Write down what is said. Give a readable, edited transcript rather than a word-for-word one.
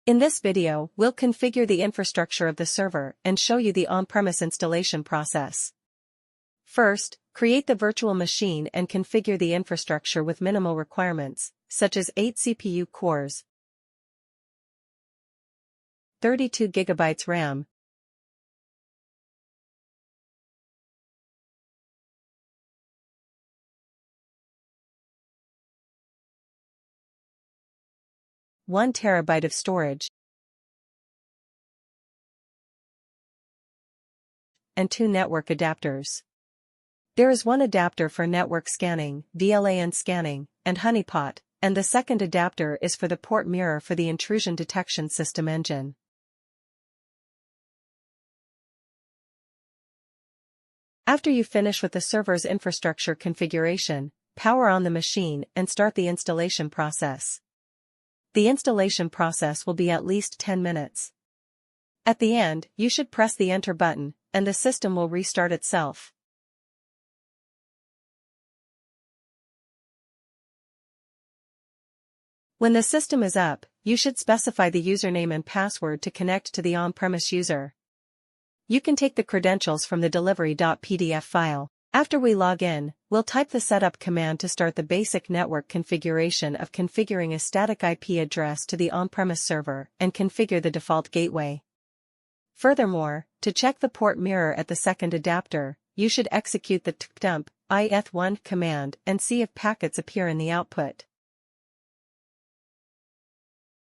In this video, we'll configure the infrastructure of the server and show you the on-premise installation process. First, create the virtual machine and configure the infrastructure with minimal requirements, such as 8 CPU cores, 32 GB RAM, (1 TB of storage, and 2 network adapters. There is one adapter for network scanning, VLAN scanning, and honeypot, and the second adapter is for the port mirror for the intrusion detection system engine. After you finish with the server's infrastructure configuration, power on the machine and start the installation process. The installation process will be at least 10 minutes. At the end, you should press the enter button, and the system will restart itself. When the system is up, you should specify the username and password to connect to the on-premise user. You can take the credentials from the delivery.pdf file. After we log in, we'll type the setup command to start the basic network configuration of configuring a static IP address to the on-premise server and configure the default gateway. Furthermore, to check the port mirror at the second adapter, you should execute the tcdump ith1 command and see if packets appear in the output.